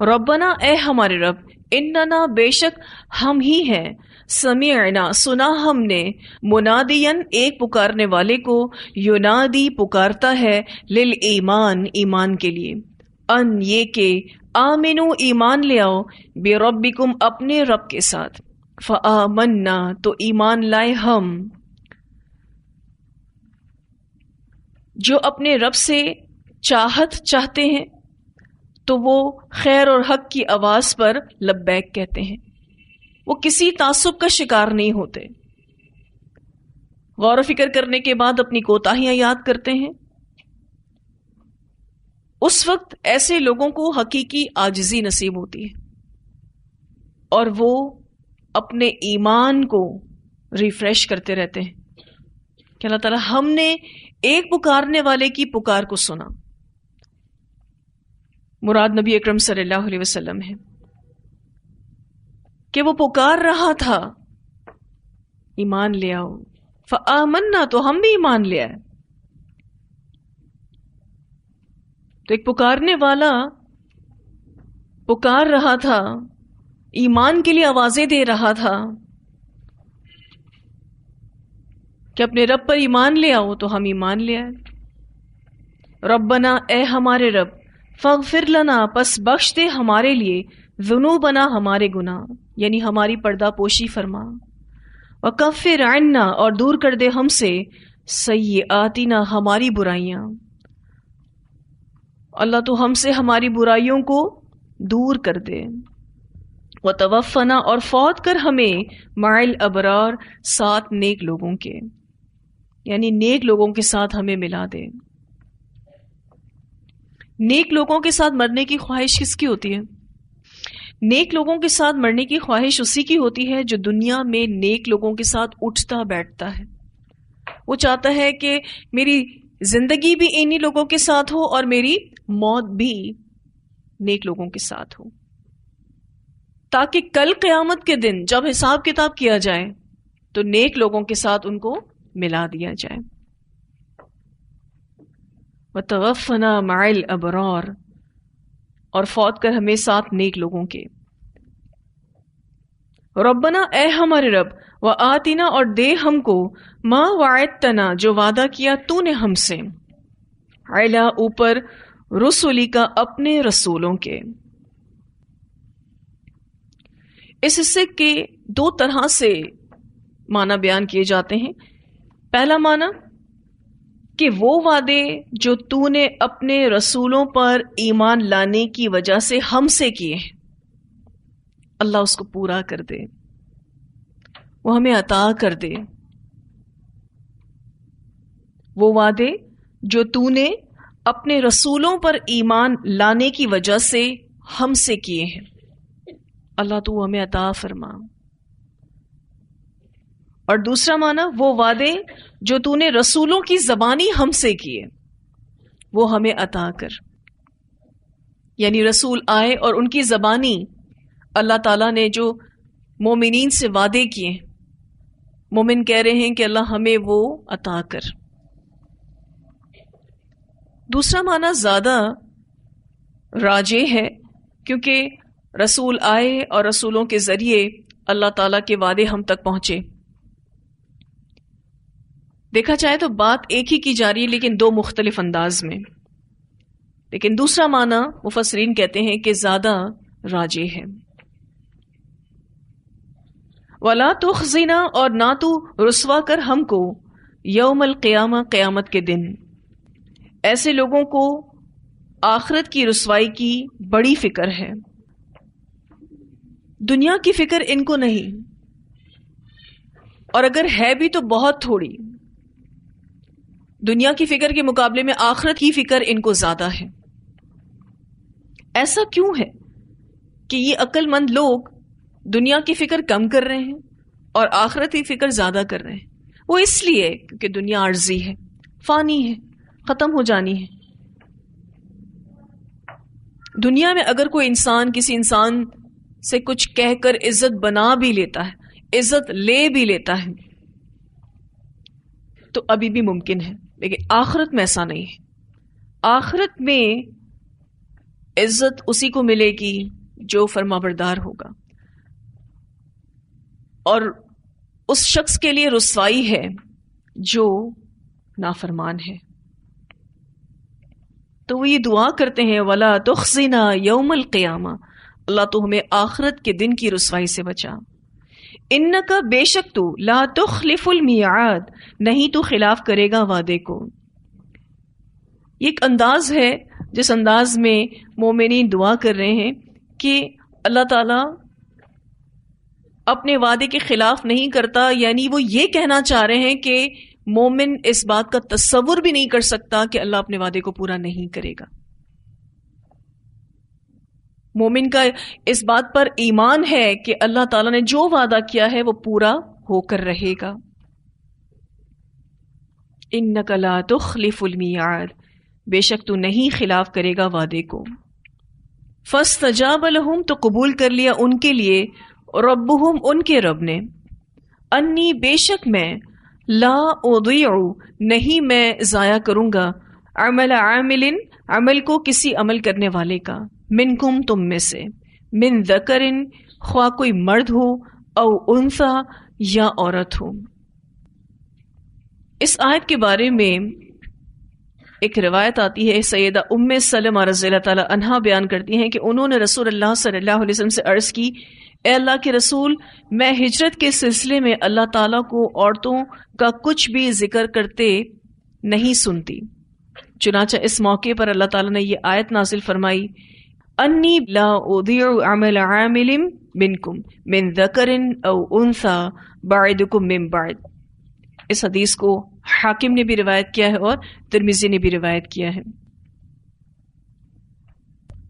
ربنا اے ہمارے رب، اننا بے شک ہم ہی ہیں، سمعنا سنا ہم نے، منادین ایک پکارنے والے کو، ینادی پکارتا ہے، للایمان ایمان کے لیے، ان یہ کہ آمنو ایمان لے آؤ، بربکم اپنے رب کے ساتھ، فآمنا تو ایمان لائے ہم، جو اپنے رب سے چاہت چاہتے ہیں تو وہ خیر اور حق کی آواز پر لبیک کہتے ہیں، وہ کسی تعصب کا شکار نہیں ہوتے، غور و فکر کرنے کے بعد اپنی کوتاہیاں یاد کرتے ہیں۔ اس وقت ایسے لوگوں کو حقیقی عاجزی نصیب ہوتی ہے اور وہ اپنے ایمان کو ریفریش کرتے رہتے ہیں کہ اللہ تعالیٰ ہم نے ایک پکارنے والے کی پکار کو سنا، مراد نبی اکرم صلی اللہ علیہ وسلم ہے، کہ وہ پکار رہا تھا ایمان لے آؤ، فآمنا تو ہم بھی ایمان لے آئے۔ تو ایک پکارنے والا پکار رہا تھا، ایمان کے لیے آوازیں دے رہا تھا کہ اپنے رب پر ایمان لے آؤ، تو ہم ایمان لے آئے۔ ربنا اے ہمارے رب، فاغفر لنا پس بخش دے ہمارے لیے، ذنوبنا ہمارے گناہ، یعنی ہماری پردہ پوشی فرما، وکفر عنا اور دور کر دے ہم سے، سیئاتنا ہماری برائیاں، اللہ تو ہم سے ہماری برائیوں کو دور کر دے، وتوفنا اور فوت کر ہمیں مع الابرار ساتھ نیک لوگوں کے، یعنی نیک لوگوں کے ساتھ ہمیں ملا دے۔ نیک لوگوں کے ساتھ مرنے کی خواہش کس کی ہوتی ہے؟ نیک لوگوں کے ساتھ مرنے کی خواہش اسی کی ہوتی ہے جو دنیا میں نیک لوگوں کے ساتھ اٹھتا بیٹھتا ہے۔ وہ چاہتا ہے کہ میری زندگی بھی انہی لوگوں کے ساتھ ہو اور میری موت بھی نیک لوگوں کے ساتھ ہو، تاکہ کل قیامت کے دن جب حساب کتاب کیا جائے تو نیک لوگوں کے ساتھ ان کو ملا دیا جائے۔ وَتَوَفَّنَا مَعَ الْأَبْرَارِ اور فوت کر ہمیں ساتھ نیک لوگوں کے۔ ربنا اے ہمارے رب، وآتنا اور دے ہم کو، ما وعدتنا جو وعدہ کیا تو نے ہم سے، علا اوپر، رسولی کا اپنے رسولوں کے۔ اس حصے کے دو طرح سے معنی بیان کیے جاتے ہیں۔ پہلا معنی کہ وہ وعدے جو تو نے اپنے رسولوں پر ایمان لانے کی وجہ سے ہم سے کیے ہیں، اللہ اس کو پورا کر دے، وہ ہمیں عطا کر دے۔ وہ وعدے جو تو نے اپنے رسولوں پر ایمان لانے کی وجہ سے ہم سے کیے ہیں، اللہ تو ہمیں عطا فرما۔ اور دوسرا معنی، وہ وعدے جو تو نے رسولوں کی زبانی ہم سے کیے، وہ ہمیں عطا کر۔ یعنی رسول آئے اور ان کی زبانی اللہ تعالیٰ نے جو مومنین سے وعدے کیے، مومن کہہ رہے ہیں کہ اللہ ہمیں وہ عطا کر۔ دوسرا معنی زیادہ راجح ہے، کیونکہ رسول آئے اور رسولوں کے ذریعے اللہ تعالیٰ کے وعدے ہم تک پہنچے۔ دیکھا جائے تو بات ایک ہی کی جا رہی ہے لیکن دو مختلف انداز میں، لیکن دوسرا معنی مفسرین کہتے ہیں کہ زیادہ راجح ہے۔ وَلَا تُخْزِنَا اور نہ تو رسوا کر ہم کو، یوم القیامہ قیامت کے دن۔ ایسے لوگوں کو آخرت کی رسوائی کی بڑی فکر ہے، دنیا کی فکر ان کو نہیں، اور اگر ہے بھی تو بہت تھوڑی۔ دنیا کی فکر کے مقابلے میں آخرت کی فکر ان کو زیادہ ہے۔ ایسا کیوں ہے کہ یہ عقل مند لوگ دنیا کی فکر کم کر رہے ہیں اور آخرت کی فکر زیادہ کر رہے ہیں؟ وہ اس لیے کیونکہ دنیا عارضی ہے، فانی ہے، ختم ہو جانی ہے۔ دنیا میں اگر کوئی انسان کسی انسان سے کچھ کہہ کر عزت بنا بھی لیتا ہے، عزت لے بھی لیتا ہے، تو ابھی بھی ممکن ہے، لیکن آخرت میں ایسا نہیں ہے۔ آخرت میں عزت اسی کو ملے گی جو فرمانبردار ہوگا، اور اس شخص کے لیے رسوائی ہے جو نافرمان ہے۔ تو وہ یہ دعا کرتے ہیں وَلَا تُخْزِنَا يَوْمَ الْقِيَامَةِ، اللہ تو ہمیں آخرت کے دن کی رسوائی سے بچا۔ اِنَّكَ بے شک تو لا تخلف المیعاد، نہیں تو خلاف کرے گا وعدے کو۔ یہ ایک انداز ہے جس انداز میں مومنین دعا کر رہے ہیں کہ اللہ تعالیٰ اپنے وعدے کے خلاف نہیں کرتا، یعنی وہ یہ کہنا چاہ رہے ہیں کہ مومن اس بات کا تصور بھی نہیں کر سکتا کہ اللہ اپنے وعدے کو پورا نہیں کرے گا۔ مومن کا اس بات پر ایمان ہے کہ اللہ تعالیٰ نے جو وعدہ کیا ہے وہ پورا ہو کر رہے گا۔ اِنَّكَ لَا تُخْلِفُ الْمِيعَادَ، بے شک تو نہیں خلاف کرے گا وعدے کو۔ فَاسْتَجَابَ لَهُمْ، تو قبول کر لیا ان کے لیے ربهم، ان کے رب نے، انی بے شک میں، لا اضیع نہیں میں ضائع کروں گا، عمل عامل عمل کو کسی عمل کرنے والے کا، منکم تم میں سے، من ذکر خواہ کوئی مرد ہو، او انثی یا عورت ہو۔ اس آیت کے بارے میں ایک روایت آتی ہے، سیدہ ام سلمہ رضی اللہ تعالی عنہا بیان کرتی ہیں کہ انہوں نے رسول اللہ صلی اللہ علیہ وسلم سے عرض کی، اے اللہ کے رسول، میں ہجرت کے سلسلے میں اللہ تعالیٰ کو عورتوں کا کچھ بھی ذکر کرتے نہیں سنتی۔ چنانچہ اس موقع پر اللہ تعالیٰ نے یہ آیت نازل فرمائی، انی لا اضیع عمل عامل منکم من ذکر او انثی بعدکم من بعد۔ اس حدیث کو حاکم نے بھی روایت کیا ہے اور ترمذی نے بھی روایت کیا ہے۔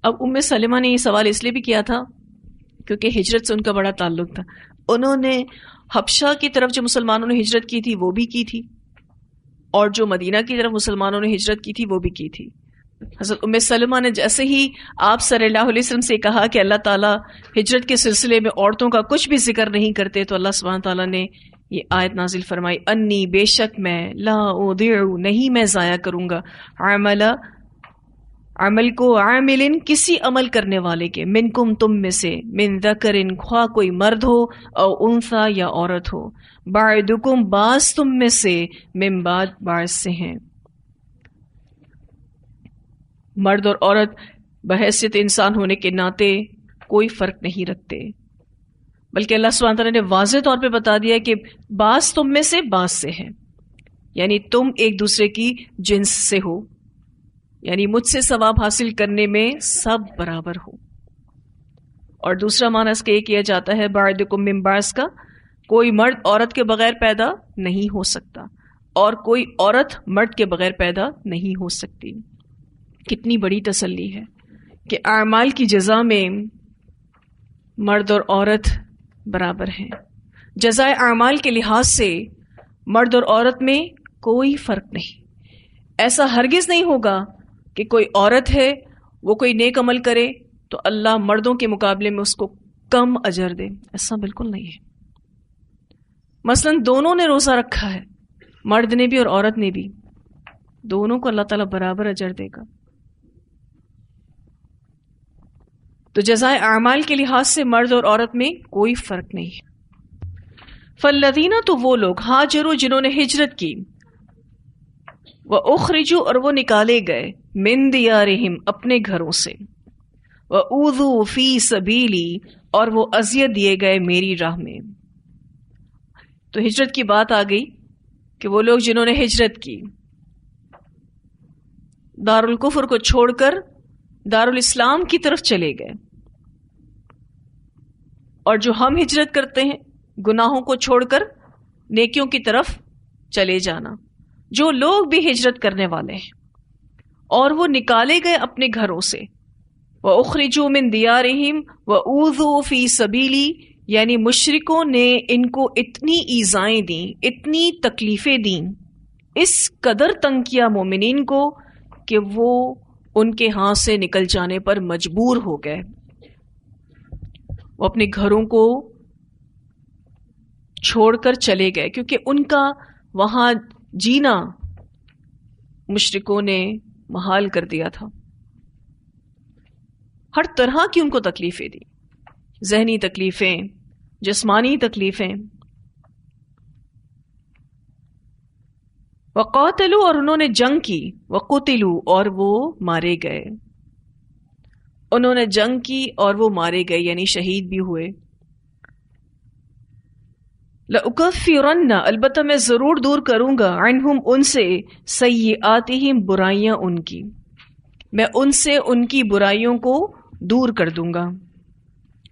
اب ام سلمہ نے یہ سوال اس لیے بھی کیا تھا کیونکہ ہجرت سے ان کا بڑا تعلق تھا۔ انہوں نے حبشہ کی طرف جو مسلمانوں نے ہجرت کی تھی وہ بھی کی تھی، اور جو مدینہ کی طرف مسلمانوں نے ہجرت کی تھی وہ بھی کی تھی۔ حضرت ام سلمہ نے جیسے ہی آپ صلی اللہ علیہ وسلم سے کہا کہ اللہ تعالیٰ ہجرت کے سلسلے میں عورتوں کا کچھ بھی ذکر نہیں کرتے، تو اللہ سبحانہ تعالیٰ نے یہ آیت نازل فرمائی، انی بے شک میں، لا اضیع نہیں میں ضائع کروں گا، عمل کو، عامل کسی عمل کرنے والے کے، منکم تم میں سے، من ذکر خواہ کوئی مرد ہو، او انثی یا عورت ہو، بعدکم بعض تم میں سے، من بعد بعض سے ہیں۔ مرد اور عورت بحیثیت انسان ہونے کے ناطے کوئی فرق نہیں رکھتے، بلکہ اللہ سبحانہ تعالیٰ نے واضح طور پہ بتا دیا کہ بعض تم میں سے بعض سے ہیں، یعنی تم ایک دوسرے کی جنس سے ہو، یعنی مجھ سے ثواب حاصل کرنے میں سب برابر ہو۔ اور دوسرا معنی اس کا یہ کیا جاتا ہے بعدکم من بعض کا، کوئی مرد عورت کے بغیر پیدا نہیں ہو سکتا، اور کوئی عورت مرد کے بغیر پیدا نہیں ہو سکتی۔ کتنی بڑی تسلی ہے کہ اعمال کی جزا میں مرد اور عورت برابر ہیں، جزائے اعمال کے لحاظ سے مرد اور عورت میں کوئی فرق نہیں۔ ایسا ہرگز نہیں ہوگا کہ کوئی عورت ہے وہ کوئی نیک عمل کرے تو اللہ مردوں کے مقابلے میں اس کو کم اجر دے، ایسا بالکل نہیں ہے۔ مثلا دونوں نے روزہ رکھا ہے، مرد نے بھی اور عورت نے بھی، دونوں کو اللہ تعالیٰ برابر اجر دے گا۔ تو جزائے اعمال کے لحاظ سے مرد اور عورت میں کوئی فرق نہیں ہے۔ فالذین، تو وہ لوگ، ہاجروا جنہوں نے ہجرت کی، وَأُخْرِجُوا اور وہ نکالے گئے، من دیارہم اپنے گھروں سے، وَأُوذُوا فِي سَبِیلِی اور وہ اذیت دیے گئے میری راہ میں۔ تو ہجرت کی بات آ گئی کہ وہ لوگ جنہوں نے ہجرت کی، دارالکفر کو چھوڑ کر دارالاسلام کی طرف چلے گئے، اور جو ہم ہجرت کرتے ہیں گناہوں کو چھوڑ کر نیکیوں کی طرف چلے جانا، جو لوگ بھی ہجرت کرنے والے ہیں اور وہ نکالے گئے اپنے گھروں سے، وَأُخْرِجُوا مِن دِيَارِهِمْ وَأُوذُوا فِي سَبِيلِي، یعنی مشرکوں نے ان کو اتنی ایذائیں دیں، اتنی تکلیفیں دیں، اس قدر تنگ کیا مومنین کو کہ وہ ان کے ہاتھ سے نکل جانے پر مجبور ہو گئے، وہ اپنے گھروں کو چھوڑ کر چلے گئے، کیونکہ ان کا وہاں جینا مشرکوں نے محال کر دیا تھا۔ ہر طرح کی ان کو تکلیفیں دی، ذہنی تکلیفیں، جسمانی تکلیفیں. وقاتلوا اور انہوں نے جنگ کی، وقتلوا اور وہ مارے گئے. انہوں نے جنگ کی اور وہ مارے گئے یعنی شہید بھی ہوئے. لَأُكَفِّرَنَّ البتہ میں ضرور دور کروں گا، عنہم ان سے، سیئاتہم برائیاں ان کی، میں ان سے ان کی برائیوں کو دور کر دوں گا.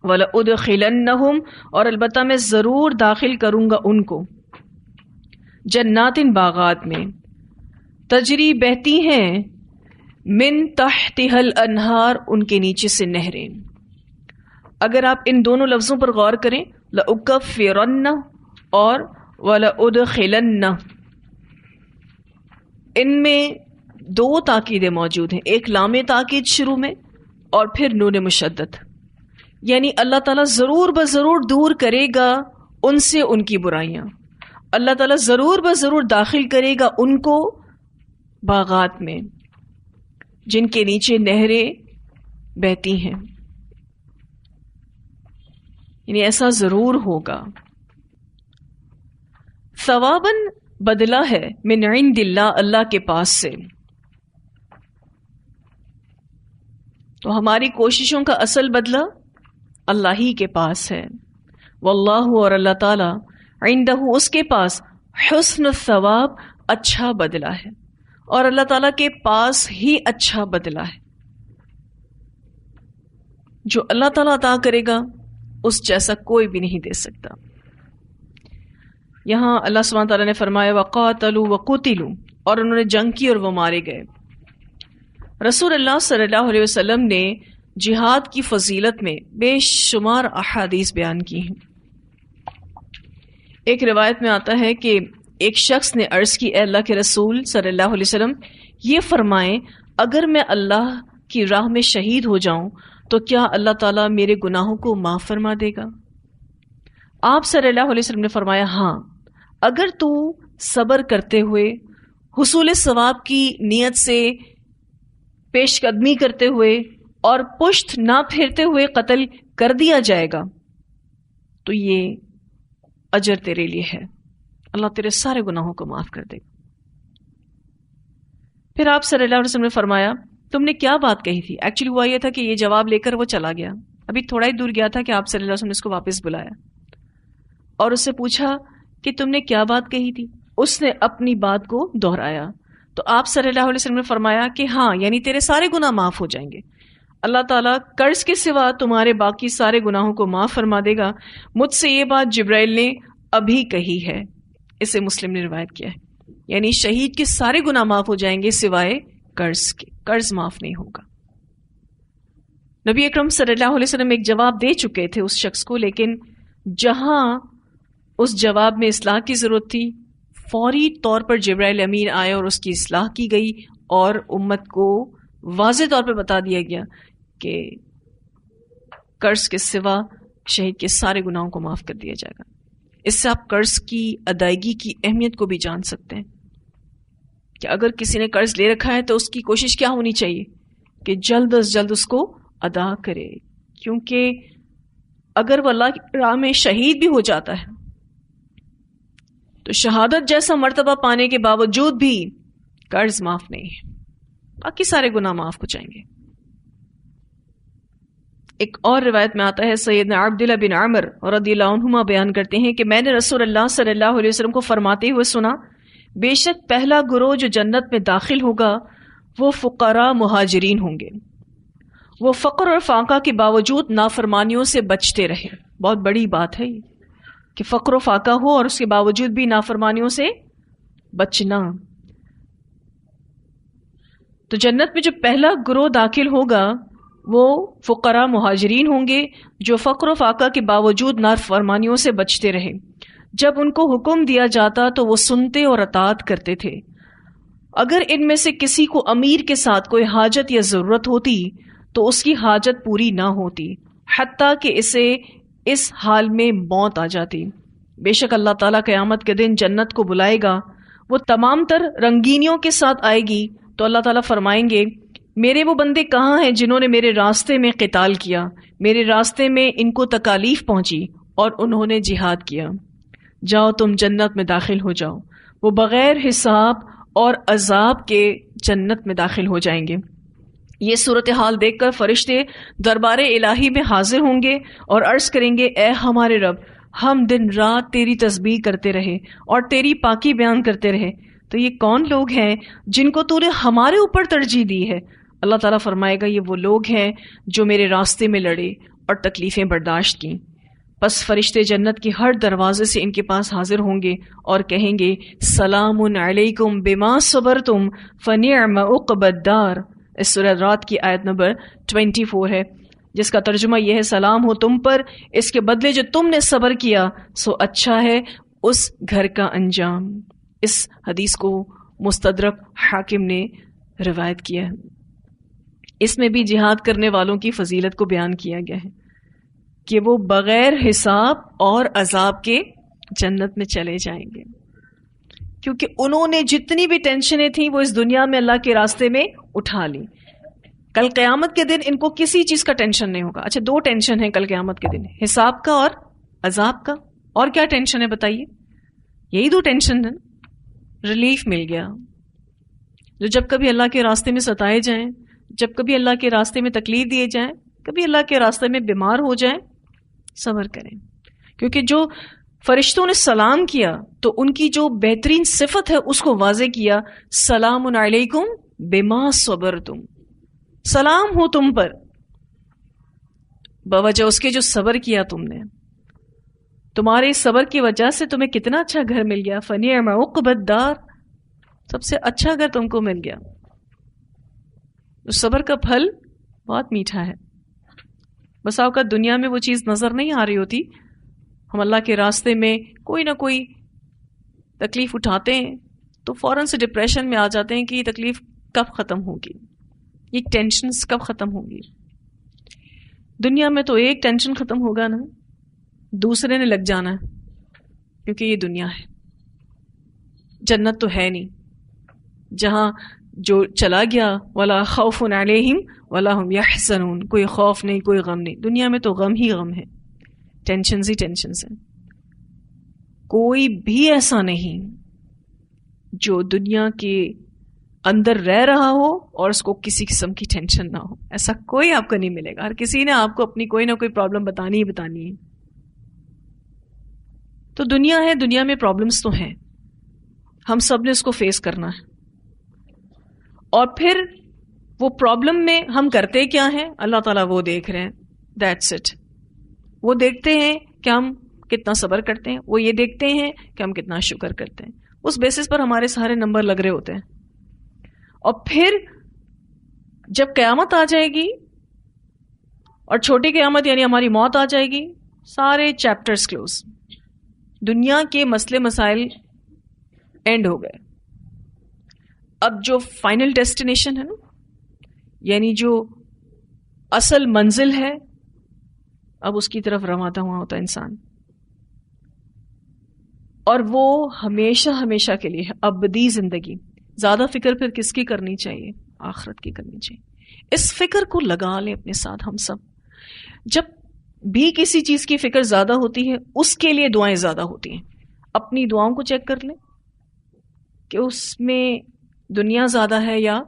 وَلَأُدْخِلَنَّهُمْ اور البتہ میں ضرور داخل کروں گا ان کو، جنات باغات میں، تجری بہتی ہیں، من تحتها الانہار ان کے نیچے سے نہریں. اگر آپ ان دونوں لفظوں پر غور کریں، لَأُكَفِّرَنَّ اور وَلَأُدْخِلَنَّ، ان میں دو تاکیدیں موجود ہیں، ایک لام تاکید شروع میں اور پھر نون مشدد، یعنی اللہ تعالیٰ ضرور بضرور دور کرے گا ان سے ان کی برائیاں، اللہ تعالیٰ ضرور بضرور داخل کرے گا ان کو باغات میں جن کے نیچے نہریں بہتی ہیں، یعنی ایسا ضرور ہوگا. ثواباً بدلہ ہے، من عند اللہ اللہ کے پاس سے. تو ہماری کوششوں کا اصل بدلہ اللہ ہی کے پاس ہے. واللہ اور اللہ تعالی، عندہ اس کے پاس، حسن الثواب اچھا بدلہ ہے، اور اللہ تعالیٰ کے پاس ہی اچھا بدلہ ہے. جو اللہ تعالیٰ عطا کرے گا اس جیسا کوئی بھی نہیں دے سکتا. یہاں اللہ سبحانہ تعالیٰ نے فرمایا وَقَاتَلُوا وَقُتِلُوا اور انہوں نے جنگ کی اور وہ مارے گئے. رسول اللہ صلی اللہ علیہ وسلم نے جہاد کی فضیلت میں بے شمار احادیث بیان کی ہیں. ایک روایت میں آتا ہے کہ ایک شخص نے عرض کی، اے اللہ کے رسول صلی اللہ علیہ وسلم، یہ فرمائیں اگر میں اللہ کی راہ میں شہید ہو جاؤں تو کیا اللہ تعالیٰ میرے گناہوں کو معاف فرما دے گا؟ آپ صلی اللہ علیہ وسلم نے فرمایا، ہاں، اگر تو صبر کرتے ہوئے حصول ثواب کی نیت سے پیش قدمی کرتے ہوئے اور پشت نہ پھیرتے ہوئے قتل کر دیا جائے گا تو یہ اجر تیرے لیے ہے، اللہ تیرے سارے گناہوں کو معاف کر دے گا. پھر آپ صلی اللہ علیہ وسلم نے فرمایا، تم نے کیا بات کہی تھی؟ ایکچولی ہوا یہ تھا کہ یہ جواب لے کر وہ چلا گیا، ابھی تھوڑا ہی دور گیا تھا کہ آپ صلی اللہ علیہ وسلم نے اس کو واپس بلایا اور اس سے پوچھا کہ تم نے کیا بات کہی تھی؟ اس نے اپنی بات کو دہرایا تو آپ صلی اللہ علیہ وسلم نے فرمایا کہ ہاں، یعنی تیرے سارے گناہ معاف ہو جائیں گے، اللہ تعالیٰ قرض کے سوا تمہارے باقی سارے گناہوں کو معاف فرما دے گا. مجھ سے یہ بات جبرائیل نے ابھی کہی ہے. اسے مسلم نے روایت کیا ہے، یعنی شہید کے سارے گناہ معاف ہو جائیں گے سوائے قرض کے، قرض معاف نہیں ہوگا. نبی اکرم صلی اللہ علیہ وسلم ایک جواب دے چکے تھے اس شخص کو، لیکن جہاں اس جواب میں اصلاح کی ضرورت تھی فوری طور پر جبرائیل امین آئے اور اس کی اصلاح کی گئی اور امت کو واضح طور پر بتا دیا گیا کہ قرض کے سوا شہید کے سارے گناہوں کو معاف کر دیا جائے گا. اس سے آپ قرض کی ادائیگی کی اہمیت کو بھی جان سکتے ہیں کہ اگر کسی نے قرض لے رکھا ہے تو اس کی کوشش کیا ہونی چاہیے کہ جلد از جلد اس کو ادا کرے، کیونکہ اگر وہ اللہ کی راہ میں شہید بھی ہو جاتا ہے تو شہادت جیسا مرتبہ پانے کے باوجود بھی قرض معاف نہیں ہے، باقی سارے گناہ معاف ہو جائیں گے. ایک اور روایت میں آتا ہے، سیدنا عبداللہ بن عمر رضی اللہ عنہما بیان کرتے ہیں کہ میں نے رسول اللہ صلی اللہ علیہ وسلم کو فرماتے ہوئے سنا، بے شک پہلا گروہ جو جنت میں داخل ہوگا وہ فقراء مہاجرین ہوں گے. وہ فقر اور فاقہ کے باوجود نافرمانیوں سے بچتے رہے. بہت بڑی بات ہے یہ کہ فقر و فاقہ ہو اور اس کے باوجود بھی نافرمانیوں سے بچنا. تو جنت میں جو پہلا گروہ داخل ہوگا وہ فقراء مہاجرین ہوں گے جو فقر و فاقہ کے باوجود نافرمانیوں سے بچتے رہے. جب ان کو حکم دیا جاتا تو وہ سنتے اور اطاعت کرتے تھے. اگر ان میں سے کسی کو امیر کے ساتھ کوئی حاجت یا ضرورت ہوتی تو اس کی حاجت پوری نہ ہوتی حتیٰ کہ اسے اس حال میں موت آ جاتی. بے شک اللہ تعالیٰ قیامت کے دن جنت کو بلائے گا، وہ تمام تر رنگینیوں کے ساتھ آئے گی تو اللہ تعالیٰ فرمائیں گے میرے وہ بندے کہاں ہیں جنہوں نے میرے راستے میں قتال کیا، میرے راستے میں ان کو تکالیف پہنچی اور انہوں نے جہاد کیا. جاؤ تم جنت میں داخل ہو جاؤ. وہ بغیر حساب اور عذاب کے جنت میں داخل ہو جائیں گے. یہ صورتحال دیکھ کر فرشتے دربار الہی میں حاضر ہوں گے اور عرض کریں گے، اے ہمارے رب، ہم دن رات تیری تسبیح کرتے رہے اور تیری پاکی بیان کرتے رہے، تو یہ کون لوگ ہیں جن کو تو نے ہمارے اوپر ترجیح دی ہے؟ اللہ تعالیٰ فرمائے گا، یہ وہ لوگ ہیں جو میرے راستے میں لڑے اور تکلیفیں برداشت کیں. پس فرشتے جنت کی ہر دروازے سے ان کے پاس حاضر ہوں گے اور کہیں گے، سلام علیکم بما صبرتم فنعم عقبی الدار. اس سورہ رات کی آیت نمبر 24 ہے، جس کا ترجمہ یہ ہے، سلام ہو تم پر اس کے بدلے جو تم نے صبر کیا، سو اچھا ہے اس گھر کا انجام. اس حدیث کو مستدرک حاکم نے روایت کیا ہے. اس میں بھی جہاد کرنے والوں کی فضیلت کو بیان کیا گیا ہے کہ وہ بغیر حساب اور عذاب کے جنت میں چلے جائیں گے، کیونکہ انہوں نے جتنی بھی ٹینشنیں تھیں وہ اس دنیا میں اللہ کے راستے میں اٹھا لی. کل قیامت کے دن ان کو کسی چیز کا ٹینشن نہیں ہوگا. اچھا، 2 ٹینشن ہیں کل قیامت کے دن، حساب کا اور عذاب کا. اور کیا ٹینشن ہے بتائیے؟ یہی 2 ٹینشن ہے. ریلیف مل گیا. جو جب کبھی اللہ کے راستے میں ستائے جائیں، جب کبھی اللہ کے راستے میں تکلیف دیے جائیں، کبھی اللہ کے راستے میں بیمار ہو جائیں، صبر کریں. کیونکہ جو فرشتوں نے سلام کیا تو ان کی جو بہترین صفت ہے اس کو واضح کیا، سلام علیکم بما صبرتم، سلام ہو تم پر بوجہ اس کے جو صبر کیا تم نے. تمہارے صبر کی وجہ سے تمہیں کتنا اچھا گھر مل گیا. فنعم عقبی الدار، سب سے اچھا گھر تم کو مل گیا. اس صبر کا پھل بہت میٹھا ہے. بس اوقات دنیا میں وہ چیز نظر نہیں آ رہی ہوتی، ہم اللہ کے راستے میں کوئی نہ کوئی تکلیف اٹھاتے ہیں تو فوراً سے ڈپریشن میں آ جاتے ہیں کہ یہ تکلیف کب ختم ہوگی، یہ ٹینشنز کب ختم ہوگی. دنیا میں تو ایک ٹینشن ختم ہوگا نا، دوسرے نے لگ جانا ہے، کیونکہ یہ دنیا ہے. جنت تو ہے نہیں جہاں جو چلا گیا ولا خوف علیہم ولا هم یحزنون، کوئی خوف نہیں، کوئی غم نہیں. دنیا میں تو غم ہی غم ہے، ٹینشنز ہی ٹینشنز ہیں. کوئی بھی ایسا نہیں جو دنیا کے اندر رہ رہا ہو اور اس کو کسی قسم کی ٹینشن نہ ہو. ایسا کوئی آپ کو نہیں ملے گا. ہر کسی نے آپ کو اپنی کوئی نہ کوئی پرابلم بتانی ہی بتانی ہے. تو دنیا ہے، دنیا میں پرابلمز تو ہیں، ہم سب نے اس کو فیس کرنا ہے. اور پھر وہ پرابلم میں ہم کرتے کیا ہیں، اللہ تعالیٰ وہ دیکھ رہے ہیں. That's it. وہ دیکھتے ہیں کہ ہم کتنا صبر کرتے ہیں، وہ یہ دیکھتے ہیں کہ ہم کتنا شکر کرتے ہیں. اس بیسس پر ہمارے سارے نمبر لگ رہے ہوتے ہیں. اور پھر جب قیامت آ جائے گی اور چھوٹی قیامت یعنی ہماری موت آ جائے گی، سارے چیپٹرز کلوز. دنیا کے مسئلے مسائل اینڈ ہو گئے. اب جو فائنل ڈیسٹینیشن ہے نا، یعنی جو اصل منزل ہے، اب اس کی طرف روانہ ہوا ہوتا ہے انسان. اور وہ ہمیشہ ہمیشہ کے لیے ابدی زندگی. زیادہ فکر پھر کس کی کرنی چاہیے؟ آخرت کی کرنی چاہیے. اس فکر کو لگا لیں اپنے ساتھ ہم سب. جب بھی کسی چیز کی فکر زیادہ ہوتی ہے اس کے لیے دعائیں زیادہ ہوتی ہیں. اپنی دعاؤں کو چیک کر لیں کہ اس میں دنیا زیادہ ہے یا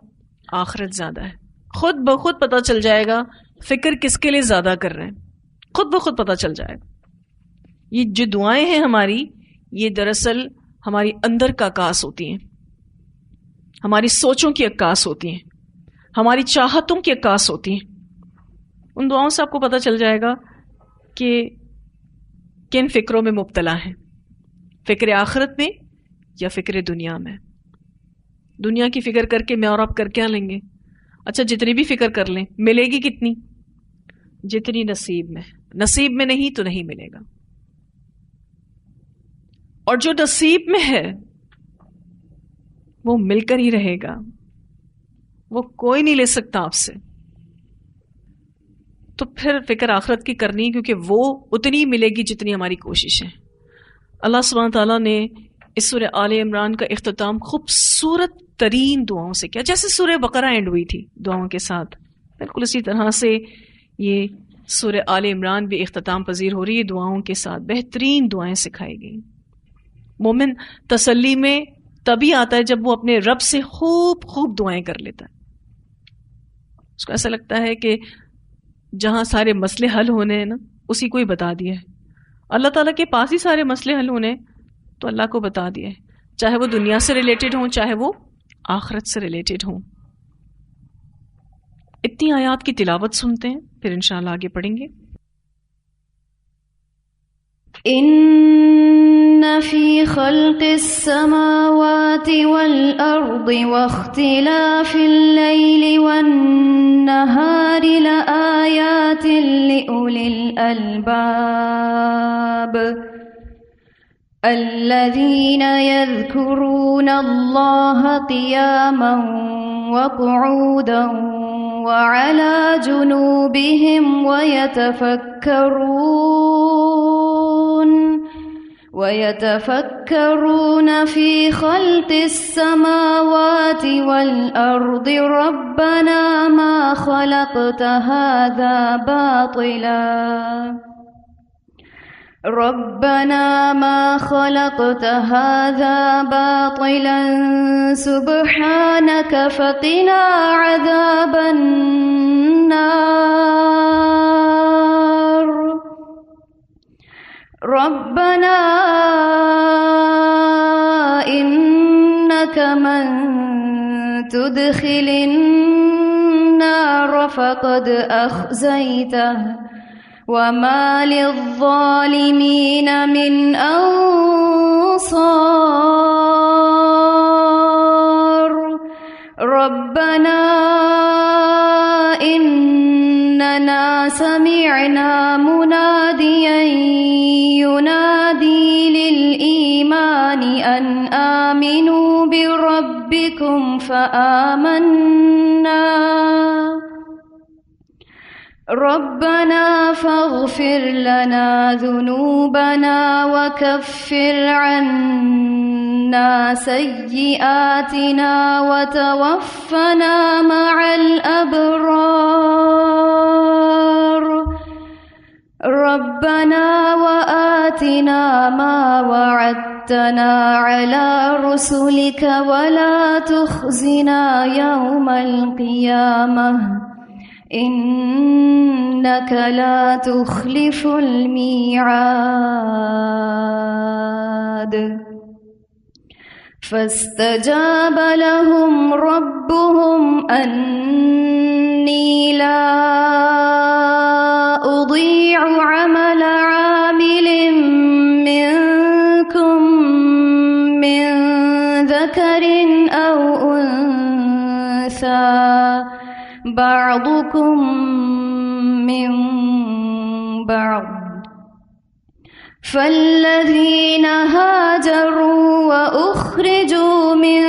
آخرت زیادہ ہے. خود بخود پتہ چل جائے گا فکر کس کے لیے زیادہ کر رہے ہیں، خود بخود پتہ چل جائے گا. یہ جو دعائیں ہیں ہماری، یہ دراصل ہماری اندر کا عکاس ہوتی ہیں، ہماری سوچوں کی عکاس ہوتی ہیں، ہماری چاہتوں کی عکاس ہوتی ہیں. ان دعاؤں سے آپ کو پتہ چل جائے گا کہ کن فکروں میں مبتلا ہیں، فکر آخرت میں یا فکر دنیا میں. دنیا کی فکر کر کے میں اور آپ کر کیا لیں گے؟ اچھا جتنی بھی فکر کر لیں، ملے گی کتنی؟ جتنی نصیب میں. نصیب میں نہیں تو نہیں ملے گا. اور جو نصیب میں ہے وہ مل کر ہی رہے گا، وہ کوئی نہیں لے سکتا آپ سے. تو پھر فکر آخرت کی کرنی، کیونکہ وہ اتنی ملے گی جتنی ہماری کوشش ہے. اللہ سبحانہ تعالیٰ نے اس سورہ آل عمران کا اختتام خوبصورت ترین دعاؤں سے کیا، جیسے سورہ بقرہ اینڈ ہوئی تھی دعاؤں کے ساتھ، بالکل اسی طرح سے یہ سورہ آل عمران بھی اختتام پذیر ہو رہی ہے دعاؤں کے ساتھ، بہترین دعائیں سکھائی گئی۔ مومن تسلی میں تبھی آتا ہے جب وہ اپنے رب سے خوب خوب دعائیں کر لیتا ہے۔ اس کو ایسا لگتا ہے کہ جہاں سارے مسئلے حل ہونے ہیں نا، اسی کو ہی بتا دیا ہے۔ اللہ تعالیٰ کے پاس ہی سارے مسئلے حل ہونے ہیں تو اللہ کو بتا دیا ہے، چاہے وہ دنیا سے ریلیٹڈ ہوں، چاہے وہ آخرت سے ریلیٹڈ ہوں۔ اتنی آیات کی تلاوت سنتے ہیں، پھر انشاءاللہ آگے پڑھیں گے۔ ان فی خلق السماوات والارض واختلاف اللیل والنہار لآیات لأولی الالباب الذین یذکرون اللہ قیاما وقعودا وعلى جنوبهم ويتفكرون في خلق السماوات والأرض ربنا ما خلقت هذا باطلا سبحانك فقنا عذاب النار ربنا إنك من تدخل النار فقد أخزيته وما للظالمين من أنصار ربنا إننا سمعنا مناديا ينادي للإيمان أن آمنوا بربكم فآمنا ربنا فاغفر لنا ذنوبنا وكفر عنا سيئاتنا وتوفنا مع الأبرار ربنا وآتنا ما وعدتنا على رسلك ولا تخزنا يوم القيامة إنك لا تخلف الميعاد فاستجاب لهم ربهم أني لا أضيع عمل عامل منكم من ذكر أو أنثى بعضكم من بعض فالذين هاجروا وأخرجوا من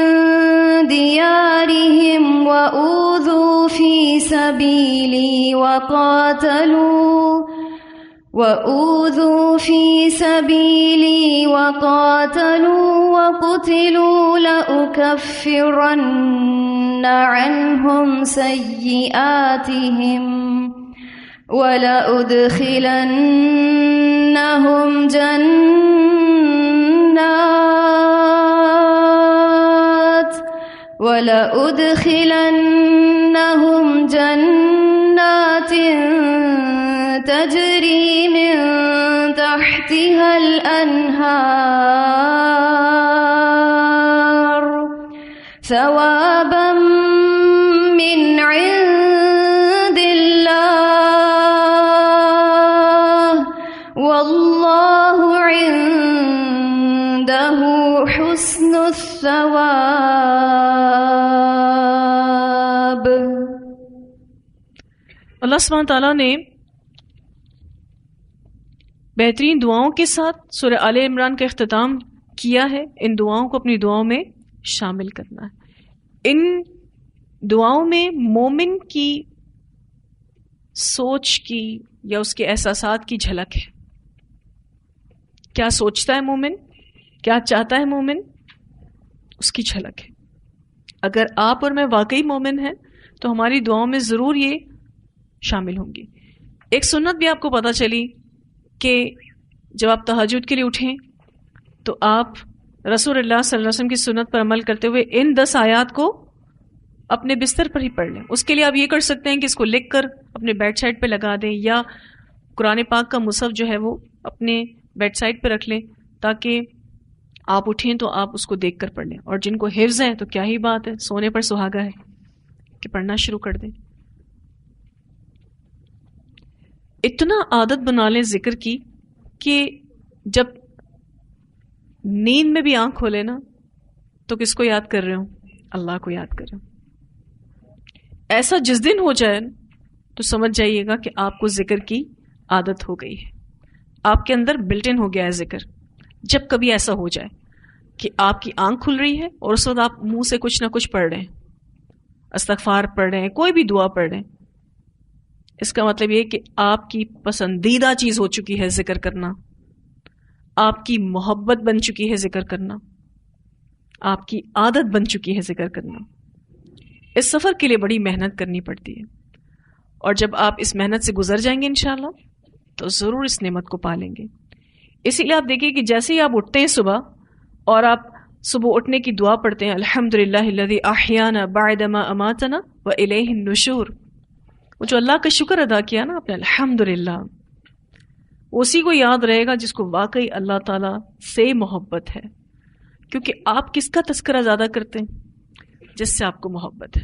ديارهم وأوذوا في سبيلي وقاتلوا وقتلوا لأكفرن عنهم سيئاتهم ولأدخلنهم جنات تجري من تحتها الأنهار ثوابا من عند الله والله عنده حسن الثواب۔ اللہ سبحانہ تعالیٰ نے بہترین دعاؤں کے ساتھ سورہ آل عمران کا اختتام کیا ہے۔ ان دعاؤں کو اپنی دعاؤں میں شامل کرنا ہے۔ ان دعاؤں میں مومن کی سوچ کی یا اس کے احساسات کی جھلک ہے۔ کیا سوچتا ہے مومن، کیا چاہتا ہے مومن؟ اس کی جھلک ہے. اگر آپ اور میں واقعی مومن ہیں تو ہماری دعاؤں میں ضرور یہ شامل ہوں گی. ایک سنت بھی آپ کو پتہ چلی کہ جب آپ تہجد کے لیے اٹھیں تو آپ رسول اللہ صلی اللہ علیہ وسلم کی سنت پر عمل کرتے ہوئے ان 10 آیات کو اپنے بستر پر ہی پڑھ لیں. اس کے لیے آپ یہ کر سکتے ہیں کہ اس کو لکھ کر اپنے بیڈ سائڈ پہ لگا دیں، یا قرآن پاک کا مصحف جو ہے وہ اپنے بیڈ سائڈ پہ رکھ لیں تاکہ آپ اٹھیں تو آپ اس کو دیکھ کر پڑھ لیں. اور جن کو حفظ ہے تو کیا ہی بات ہے، سونے پر سہاگا ہے کہ پڑھنا شروع کر دیں. اتنا عادت بنا لیں ذکر کی کہ جب نیند میں بھی آنکھ کھولے نا تو کس کو یاد کر رہے ہوں؟ اللہ کو یاد کر رہے ہوں. ایسا جس دن ہو جائے تو سمجھ جائیے گا کہ آپ کو ذکر کی عادت ہو گئی ہے، آپ کے اندر بلٹ ان ہو گیا ہے ذکر. جب کبھی ایسا ہو جائے کہ آپ کی آنکھ کھل رہی ہے اور اس وقت آپ منہ سے کچھ نہ کچھ پڑھ رہے ہیں، استغفار پڑھ رہے ہیں، کوئی بھی دعا پڑھ رہے ہیں، اس کا مطلب یہ کہ آپ کی پسندیدہ چیز ہو چکی ہے ذکر کرنا، آپ کی محبت بن چکی ہے ذکر کرنا، آپ کی عادت بن چکی ہے ذکر کرنا. اس سفر کے لیے بڑی محنت کرنی پڑتی ہے، اور جب آپ اس محنت سے گزر جائیں گے انشاءاللہ تو ضرور اس نعمت کو پالیں گے. اسی لیے آپ دیکھیے کہ جیسے ہی آپ اٹھتے ہیں صبح اور آپ صبح اٹھنے کی دعا پڑھتے ہیں، الحمدللہ الذی احیانا بعد ما اماتنا والیہ النشور، وہ جو اللہ کا شکر ادا کیا نا آپ نے الحمدللہ، اسی کو یاد رہے گا جس کو واقعی اللہ تعالیٰ سے محبت ہے. کیونکہ آپ کس کا تذکرہ زیادہ کرتے ہیں؟ جس سے آپ کو محبت ہے.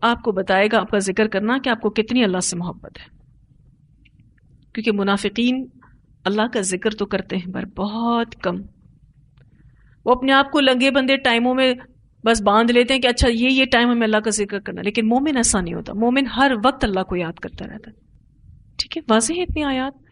آپ کو بتائے گا آپ کا ذکر کرنا کہ آپ کو کتنی اللہ سے محبت ہے. کیونکہ منافقین اللہ کا ذکر تو کرتے ہیں پر بہت کم. وہ اپنے آپ کو لنگے بندے ٹائموں میں بس باندھ لیتے ہیں کہ اچھا یہ ٹائم ہمیں اللہ کا ذکر کرنا، لیکن مومن ایسا نہیں ہوتا. مومن ہر وقت اللہ کو یاد کرتا رہتا ہے. ٹھیک ہے، واضح ہے اتنی آیات.